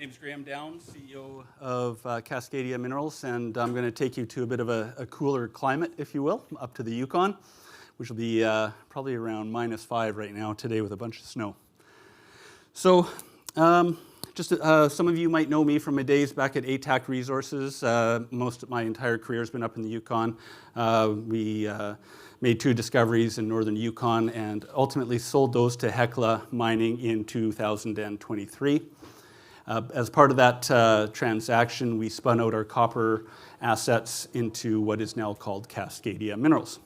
name's Graham Downs, CEO of Cascadia Minerals, and I'm going to take you to a bit of a cooler climate, if you will, up to the Yukon, which will be probably around -5 right now today with a bunch of snow. So just some of you might know me from my days back at ATAC Resources. Most of my entire career has been up in the Yukon. We made 2 discoveries in northern Yukon and ultimately sold those to Hecla Mining in 2023. As part of that transaction, we spun out our copper assets into what is now called Cascadia Minerals.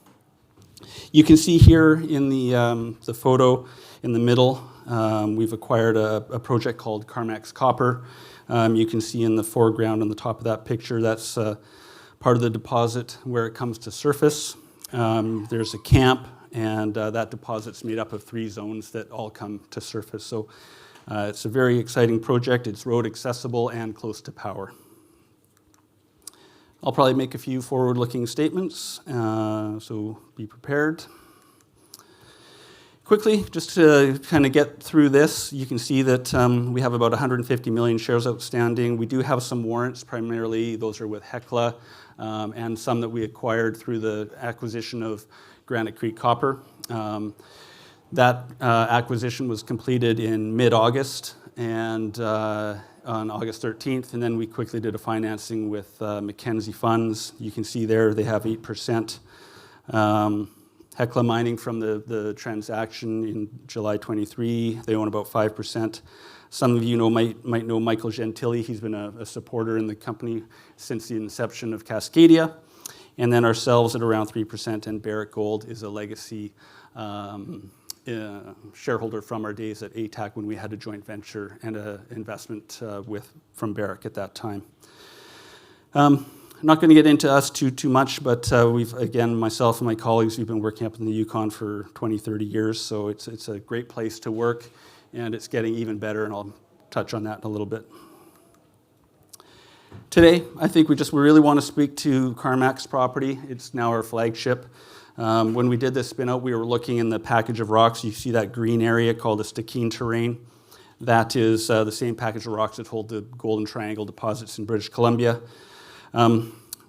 You can see here in the photo in the middle, we've acquired a project called Carmax Copper. You can see in the foreground on the top of that picture, that's part of the deposit where it comes to surface. There's a camp, and that deposit's made up of 3 zones that all come to surface. So it's a very exciting project. It's road accessible and close to power. I'll probably make a few forward-looking statements, so be prepared. Quickly, just to kind of get through this, you can see that we have about 150 million shares outstanding. We do have some warrants, primarily those are with Hecla, and some that we acquired through the acquisition of Granite Creek Copper. That acquisition was completed in mid-August and on August 13th, and then we quickly did a financing with Mackenzie Funds. You can see there they have 8%. Hecla Mining from the transaction in July 23, they own about 5%. Some of you might know Michael Gentili. He's been a supporter in the company since the inception of Cascadia. And then ourselves at around 3%, and Barrick Gold is a legacy shareholder from our days at ATAC when we had a joint venture and an investment from Barrick at that time. I'm not going to get into us too much, but again, myself and my colleagues, we've been working up in the Yukon for 20, 30 years, so it's a great place to work, and it's getting even better, and I'll touch on that in a little bit. Today, I think we really want to speak to Carmax property. It's now our flagship. When we did this spin out, we were looking in the package of rocks. You see that green area called the Stikine terrain. That is the same package of rocks that hold the Golden Triangle deposits in British Columbia.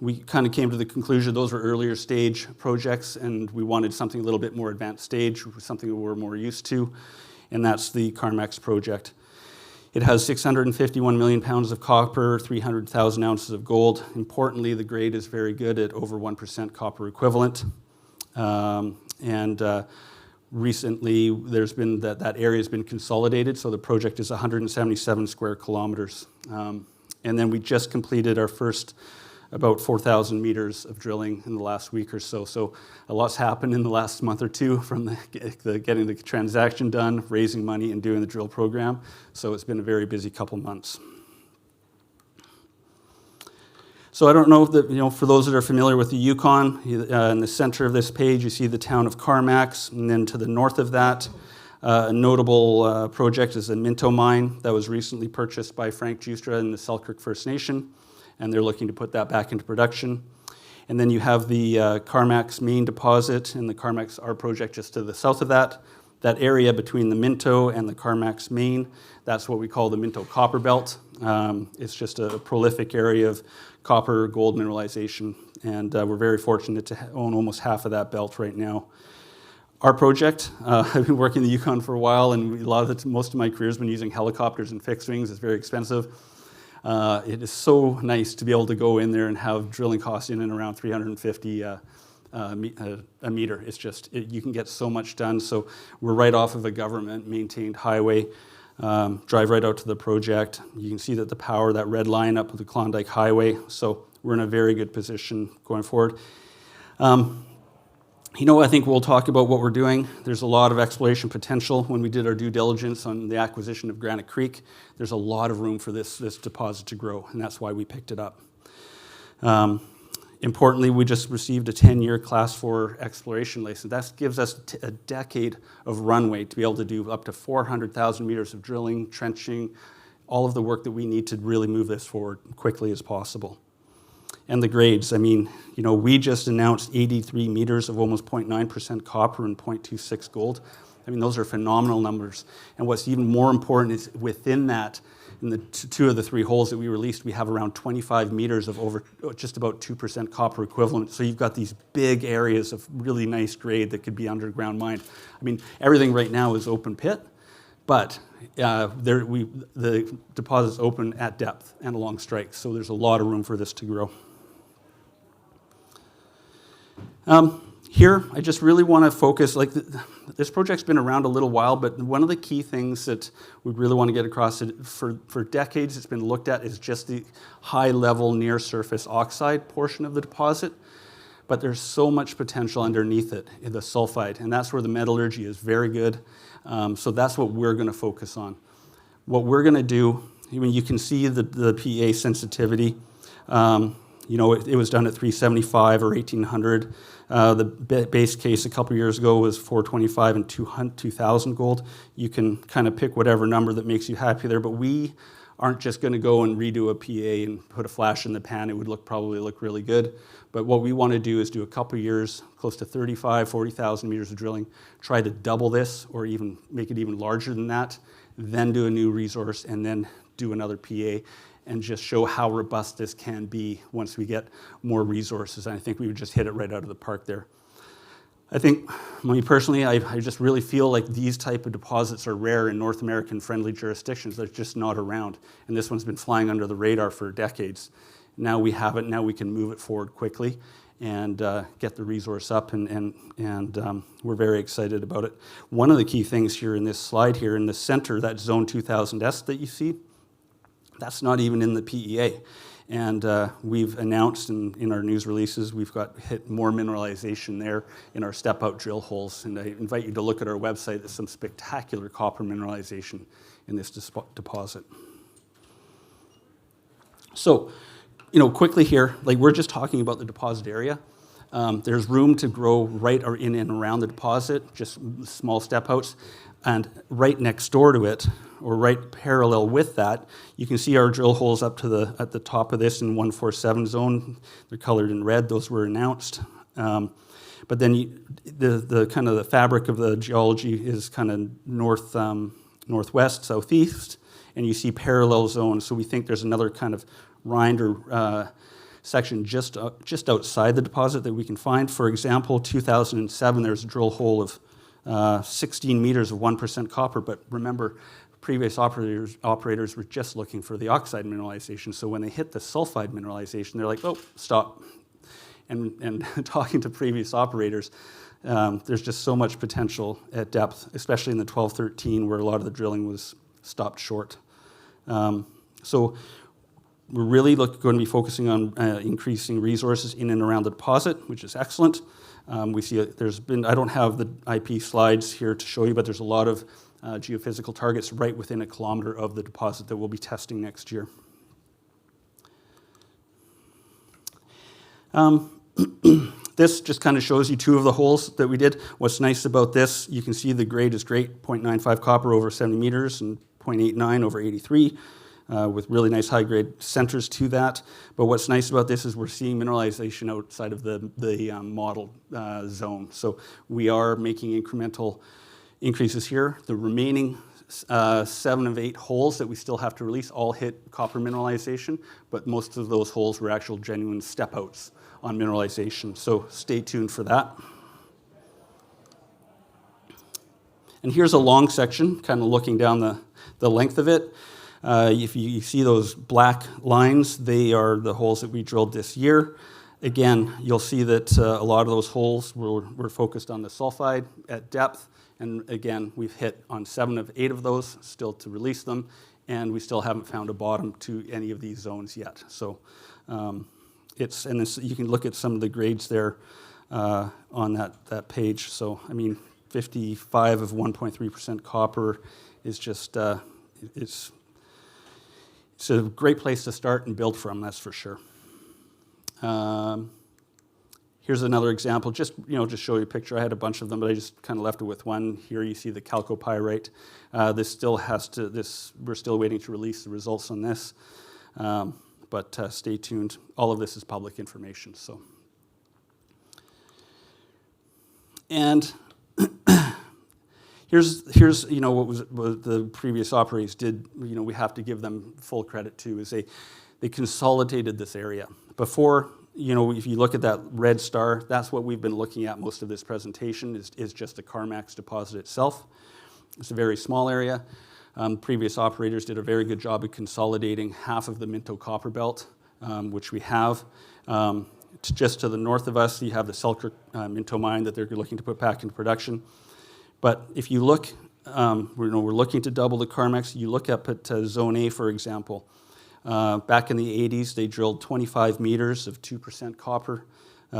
We kind of came to the conclusion those were earlier stage projects, and we wanted something a little bit more advanced stage, something that we're more used to, and that's the Carmax project. It has 651 million pounds of copper, 300,000 ounces of gold. Importantly, the grade is very good at over 1% copper equivalent. Recently, there's been that area has been consolidated, so the project is 177 square kilometers. And then we just completed our first about 4,000 meters of drilling in the last week or so. So a lot's happened in the last month or 2 from getting the transaction done, raising money, and doing the drill program. So it's been a very busy couple months. So I don't know if for those that are familiar with the Yukon, in the center of this page, you see the town of Carmax, and then to the north of that, a notable project is the Minto mine that was recently purchased by Frank Justra and the Selkirk First Nation, and they're looking to put that back into production. And then you have the Carmax main deposit and the Carmax R project just to the south of that. That area between the Minto and the Carmax main, that's what we call the Minto Copper Belt. It's just a prolific area of copper, gold mineralization, and we're very fortunate to own almost half of that belt right now. Our project, I've been working in the Yukon for a while, and most of my career has been using helicopters and fixed wings. It's very expensive. It is so nice to be able to go in there and have drilling costs in and around 350 a meter. It's just, you can get so much done. So we're right off of a government-maintained highway. Drive right out to the project. You can see that the power, that red line up with the Klondike Highway. So we're in a very good position going forward. I think we'll talk about what we're doing. There's a lot of exploration potential. When we did our due diligence on the acquisition of Granite Creek, there's a lot of room for this deposit to grow, and that's why we picked it up. Importantly, we just received a 10-year Class 4 exploration license. That gives us a decade of runway to be able to do up to 400,000 meters of drilling, trenching, all of the work that we need to really move this forward quickly as possible. And the grades, we just announced 83 meters of almost 0.9% copper and 0.26 gold. Those are phenomenal numbers. And what's even more important is within that, in the two of the three holes that we released, we have around 25 meters of over just about 2% copper equivalent. So you've got these big areas of really nice grade that could be underground mined. I mean, everything right now is open pit, but the deposit's open at depth and along strike, so there's a lot of room for this to grow. Here, I just really want to focus, this project's been around a little while, but one of the key things that we really want to get across, for decades it's been looked at, is just the high-level near-surface oxide portion of the deposit. But there's so much potential underneath it, in the sulfide, and that's where the metallurgy is very good. So that's what we're going to focus on. What we're going to do, I mean, you can see the PEA sensitivity. It was done at 375 or 1800. The base case a couple years ago was 425 and 2000 gold. You can kind of pick whatever number that makes you happy there, but we aren't just going to go and redo a PEA and put a flash in the pan. It would probably look really good. But what we want to do is do a couple years, close to 35, 40,000 meters of drilling, try to double this or even make it even larger than that, then do a new resource, and then do another PEA, and just show how robust this can be once we get more resources. And I think we would just hit it right out of the park there. I think, me personally, I just really feel like these type of deposits are rare in North American friendly jurisdictions. They're just not around. And this one's been flying under the radar for decades. Now we have it, now we can move it forward quickly and get the resource up, and we're very excited about it. One of the key things here in this slide here in the center, that zone 2000S that you see, that's not even in the PEA. And we've announced in our news releases, we've hit more mineralization there in our step-out drill holes. And I invite you to look at our website. There's some spectacular copper mineralization in this deposit. So, quickly here, we're just talking about the deposit area. There's room to grow right or in and around the deposit, just small step-outs. And right next door to it, or right parallel with that, you can see our drill holes up to at the top of this in 147 zone. They're colored in red. Those were announced. But then the kind of the fabric of the geology is kind of northwest, southeast, and you see parallel zones. So we think there's another kind of rind or section just outside the deposit that we can find. For example, 2007, there's a drill hole of 16 meters of 1% copper, but remember, previous operators were just looking for the oxide mineralization. So when they hit the sulfide mineralization, they're like, oh, stop. And talking to previous operators, there's just so much potential at depth, especially in the 1213 where a lot of the drilling was stopped short. So we're really going to be focusing on increasing resources in and around the deposit, which is excellent. We see I don't have the IP slides here to show you, but there's a lot of geophysical targets right within a kilometer of the deposit that we'll be testing next year. This just kind of shows you two of the holes that we did. What's nice about this, you can see the grade is great, 0.95 copper over 70 meters and 0.89 over 83. With really nice high-grade centers to that. But what's nice about this is we're seeing mineralization outside of the model zone. So we are making incremental increases here. The remaining 7 of 8 holes that we still have to release all hit copper mineralization, but most of those holes were actual genuine step-outs on mineralization. So stay tuned for that. And here's a long section, kind of looking down the length of it. If you see those black lines, they are the holes that we drilled this year. Again, you'll see that a lot of those holes were focused on the sulfide at depth. And again, we've hit on 7 of 8 of those, still to release them. And we still haven't found a bottom to any of these zones yet. So you can look at some of the grades there on that page. So, I mean, 55 of 1.3% copper is just, it's a great place to start and build from, that's for sure. Here's another example, just show you a picture. I had a bunch of them, but I just kind of left it with one. Here you see the chalcopyrite. We're still waiting to release the results on this, but stay tuned. All of this is public information. So, and here's what the previous operators did. We have to give them full credit to is they consolidated this area. Before, if you look at that red star, that's what we've been looking at most of this presentation is just the Carmax deposit itself. It's a very small area. Previous operators did a very good job of consolidating half of the Minto copper belt, which we have. Just to the north of us, you have the Selkirk Minto mine that they're looking to put back into production. But if you look, we're looking to double the Carmax. You look up at Zone A, for example. Back in the 80s, they drilled 25 meters of 2% copper,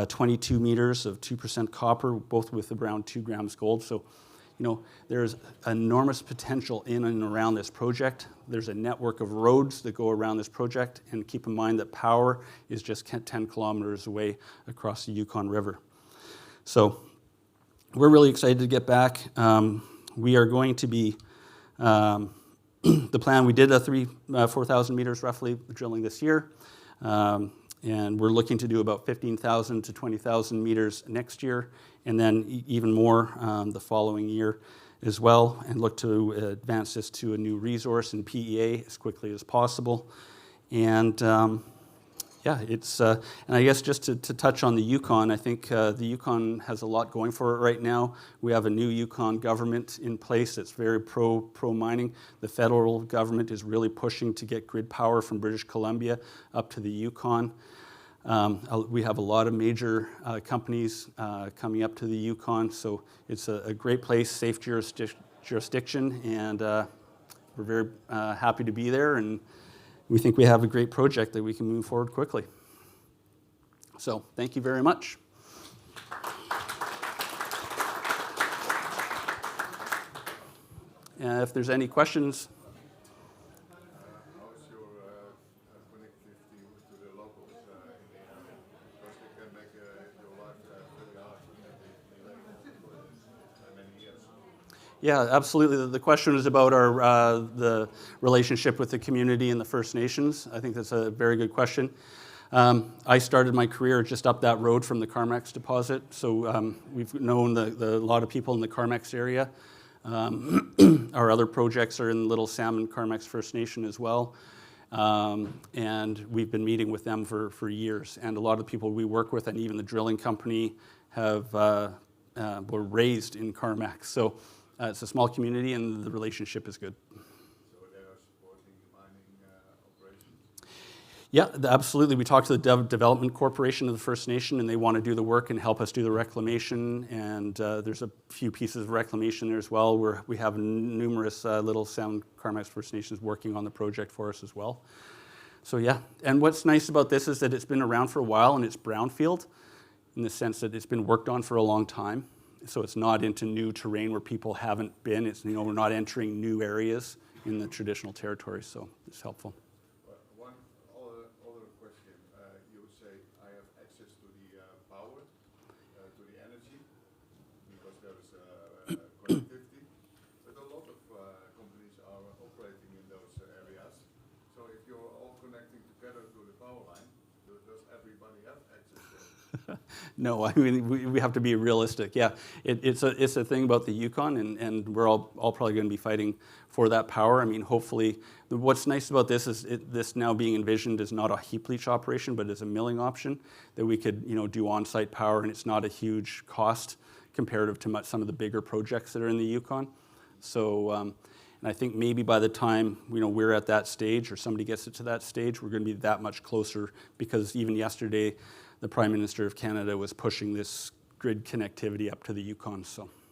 22 meters of 2% copper, both with around 2 grams gold. So, there's enormous potential in and around this project. There's a network of roads that go around this project, and keep in mind that power is just 10 kilometers away across the Yukon River. So we're really excited to get back. We are going to be, the plan, we did 4,000 meters roughly drilling this year, and we're looking to do about 15,000 to 20,000 meters next year, and then even more the following year as well, and look to advance this to a new resource in PEA as quickly as possible. And it's, and I guess just to touch on the Yukon, I think the Yukon has a lot going for it right now. We have a new Yukon government in place that's very pro-mining. The federal government is really pushing to get grid power from British Columbia up to the Yukon. We have a lot of major companies coming up to the Yukon, so it's a great place, safe jurisdiction, and we're very happy to be there, and we think we have a great project that we can move forward quickly. So thank you very much. If there's any questions. How is your connectivity to the locals in the area? Because they can make your life very hard for many years. Yeah, absolutely. The question is about the relationship with the community and the First Nations. I think that's a very good question. I started my career just up that road from the Carmax deposit, so we've known a lot of people in the Carmax area. Our other projects are in Little Salmon Carmax First Nation as well, and we've been meeting with them for years. And a lot of the people we work with, and even the drilling company, were raised in Carmax. So it's a small community, and the relationship is good. So they are supporting mining operations? Yeah, absolutely. We talked to the Development Corporation of the First Nation, and they want to do the work and help us do the reclamation. And there's a few pieces of reclamation there as well, where we have numerous Little Salmon Carmax First Nations working on the project for us as well. So yeah, and what's nice about this is that it's been around for a while, and it's brownfield in the sense that it's been worked on for a long time. So it's not into new terrain where people haven't been. It's, we're not entering new areas in the traditional territory, so it's helpful. One other question. You say I have access to the power, to the energy, because there is connectivity. But a lot of companies are operating in those areas. So if you're all connecting together to the power line, does everybody have access to it? No, I mean, we have to be realistic. Yeah, it's a thing about the Yukon, and we're all probably going to be fighting for that power. I mean, hopefully, what's nice about this is this now being envisioned as not a heap leach operation, but as a milling option that we could, do on-site power, and it's not a huge cost comparative to some of the bigger projects that are in the Yukon. So, and I think maybe by the time, we're at that stage, or somebody gets it to that stage, we're going to be that much closer, because even yesterday, the Prime Minister of Canada was pushing this grid connectivity up to the Yukon. So.